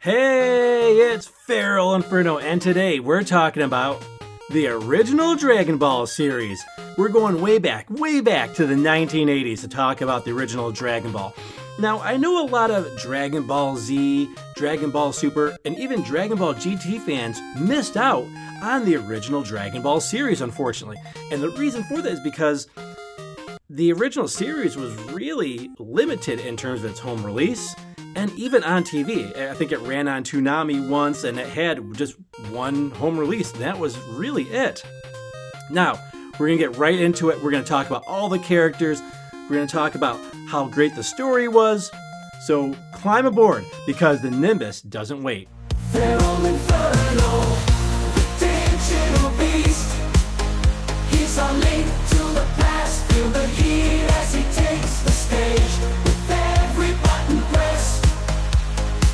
Hey, it's FeralInferno, and today we're talking about the original Dragon Ball series. We're going way back to the 1980s to talk about the original Dragon Ball. Now, I know a lot of Dragon Ball Z, Dragon Ball Super, and even Dragon Ball GT fans missed out on the original Dragon Ball series, unfortunately. And the reason for that is because the original series was really limited in terms of its home release. And even on TV, I think it ran on Toonami once and it had just one home release, and that was really it. Now, we're going to get right into it. We're going to talk about all the characters. We're going to talk about how great the story was. So climb aboard, because the Nimbus doesn't wait. FeralInferno, the digital beast. He's our link to the past. Feel the heat as he takes the stage. With every button pressed,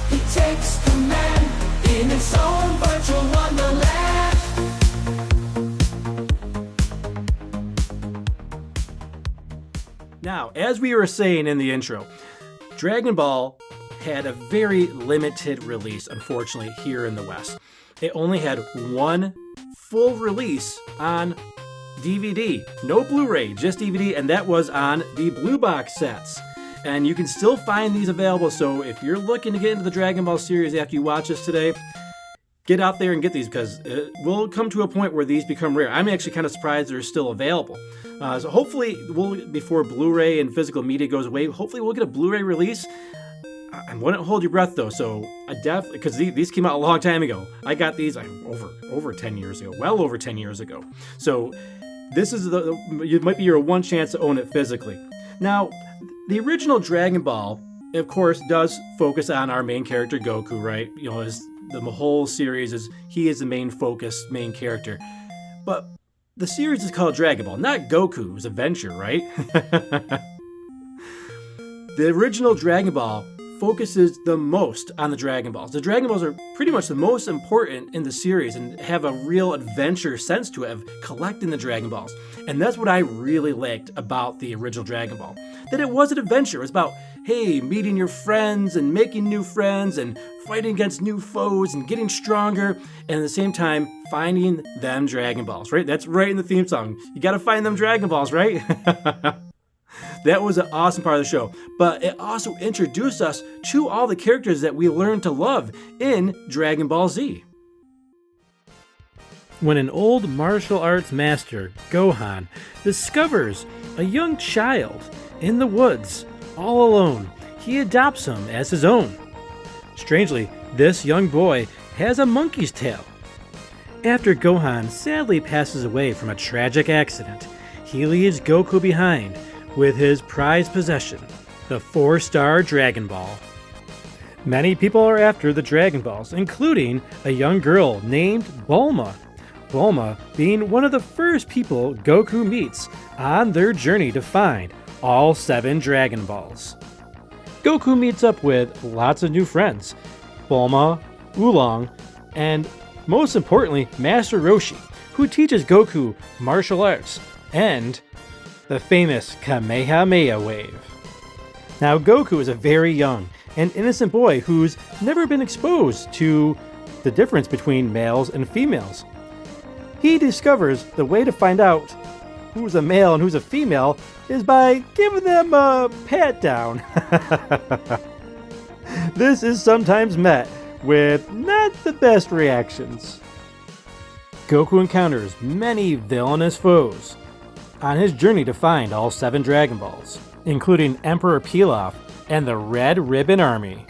he takes command in its own virtual wonderland. Now, as we were saying in the intro, Dragon Ball had a very limited release, unfortunately, here in the West. It only had one full release on DVD. No Blu-ray, just DVD, and that was on the Blue Box sets. And you can still find these available, so if you're looking to get into the Dragon Ball series after you watch this today, get out there and get these, because it will come to a point where these become rare. I'm actually kind of surprised they're still available. So hopefully, before Blu-ray and physical media goes away, hopefully we'll get a Blu-ray release. I wouldn't hold your breath though, so I definitely, because these came out a long time ago. I got these over 10 years ago, well over 10 years ago. So this is it might be your one chance to own it physically. Now, the original Dragon Ball, of course, does focus on our main character Goku, right? You know, the whole series he is the main character. But the series is called Dragon Ball, not Goku's adventure, right? The original Dragon Ball focuses the most on the Dragon Balls. The Dragon Balls are pretty much the most important in the series and have a real adventure sense to it of collecting the Dragon Balls. And that's what I really liked about the original Dragon Ball. That it was an adventure. It was about, hey, meeting your friends and making new friends and fighting against new foes and getting stronger, and at the same time, finding them Dragon Balls, right? That's right in the theme song. You gotta find them Dragon Balls, right? That was an awesome part of the show, but it also introduced us to all the characters that we learned to love in Dragon Ball Z. When an old martial arts master, Gohan, discovers a young child in the woods, all alone, he adopts him as his own. Strangely, this young boy has a monkey's tail. After Gohan sadly passes away from a tragic accident, he leaves Goku behind with his prized possession, the 4-star Dragon Ball. Many people are after the Dragon Balls, including a young girl named Bulma. Bulma being one of the first people Goku meets on their journey to find all 7 Dragon Balls. Goku meets up with lots of new friends, Bulma, Oolong, and most importantly, Master Roshi, who teaches Goku martial arts and the famous Kamehameha wave. Now, Goku is a very young and innocent boy who's never been exposed to the difference between males and females. He discovers the way to find out who's a male and who's a female is by giving them a pat down. This is sometimes met with not the best reactions. Goku encounters many villainous foes on his journey to find all 7 Dragon Balls, including Emperor Pilaf and the Red Ribbon Army.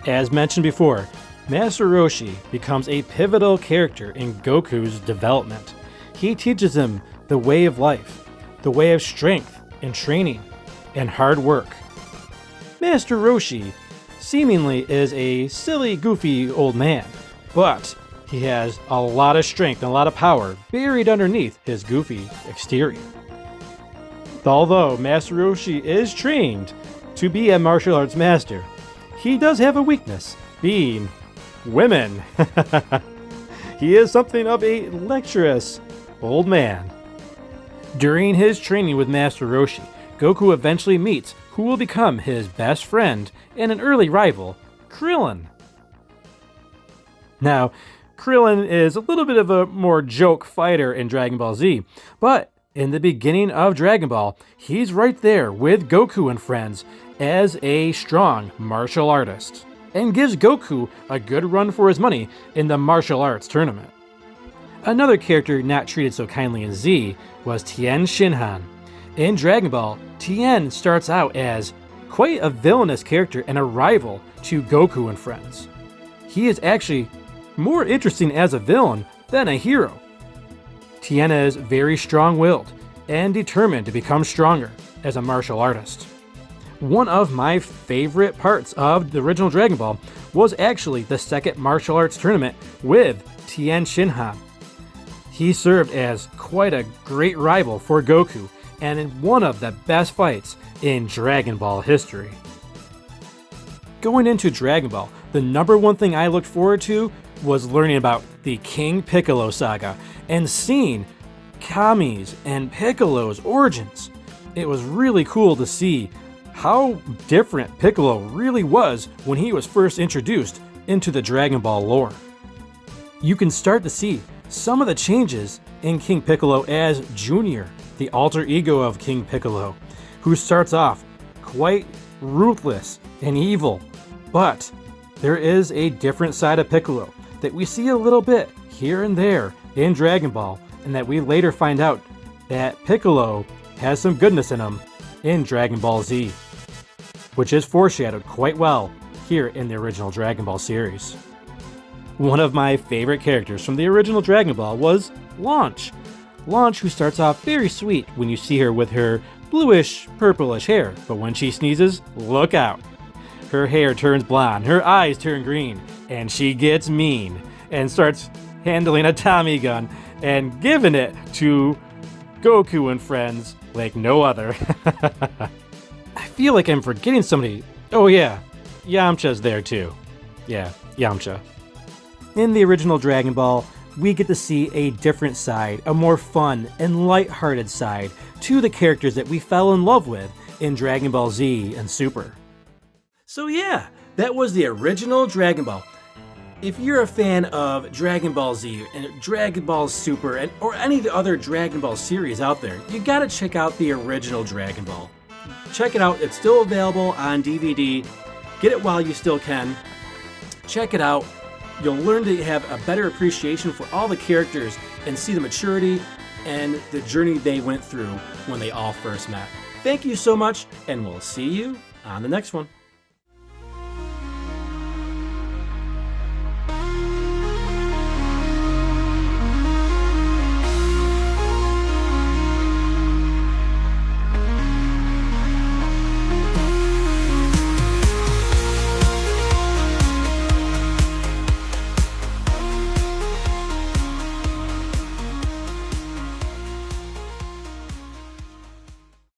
As mentioned before, Master Roshi becomes a pivotal character in Goku's development. He teaches him the way of life, the way of strength and training, and hard work. Master Roshi seemingly is a silly, goofy old man, but he has a lot of strength and a lot of power buried underneath his goofy exterior. Although Master Roshi is trained to be a martial arts master, he does have a weakness, being women. He is something of a lecherous old man. During his training with Master Roshi, Goku eventually meets who will become his best friend and an early rival, Krillin. Now, Krillin is a little bit of a more joke fighter in Dragon Ball Z, but in the beginning of Dragon Ball, he's right there with Goku and friends as a strong martial artist, and gives Goku a good run for his money in the martial arts tournament. Another character not treated so kindly in Z was Tien Shinhan. In Dragon Ball, Tien starts out as quite a villainous character and a rival to Goku and friends. He is actually more interesting as a villain than a hero. Tien is very strong-willed and determined to become stronger as a martial artist. One of my favorite parts of the original Dragon Ball was actually the second martial arts tournament with Tien Shinhan. He served as quite a great rival for Goku and in one of the best fights in Dragon Ball history. Going into Dragon Ball, the number one thing I looked forward to was learning about the King Piccolo saga and seeing Kami's and Piccolo's origins. It was really cool to see how different Piccolo really was when he was first introduced into the Dragon Ball lore. You can start to see some of the changes in King Piccolo as Junior, the alter ego of King Piccolo, who starts off quite ruthless and evil, but there is a different side of Piccolo that we see a little bit here and there in Dragon Ball, and that we later find out that Piccolo has some goodness in him in Dragon Ball Z, which is foreshadowed quite well here in the original Dragon Ball series. One of my favorite characters from the original Dragon Ball was Launch. Launch, who starts off very sweet when you see her with her bluish, purplish hair, but when she sneezes, look out. Her hair turns blonde, her eyes turn green, and she gets mean and starts handling a Tommy gun and giving it to Goku and friends like no other. I feel like I'm forgetting somebody. Oh yeah, Yamcha's there too. Yeah, Yamcha. In the original Dragon Ball, we get to see a different side, a more fun and light-hearted side to the characters that we fell in love with in Dragon Ball Z and Super. So yeah, that was the original Dragon Ball. If you're a fan of Dragon Ball Z and Dragon Ball Super or any of the other Dragon Ball series out there, you gotta check out the original Dragon Ball. Check it out, it's still available on DVD. Get it while you still can. Check it out. You'll learn to have a better appreciation for all the characters and see the maturity and the journey they went through when they all first met. Thank you so much, and we'll see you on the next one.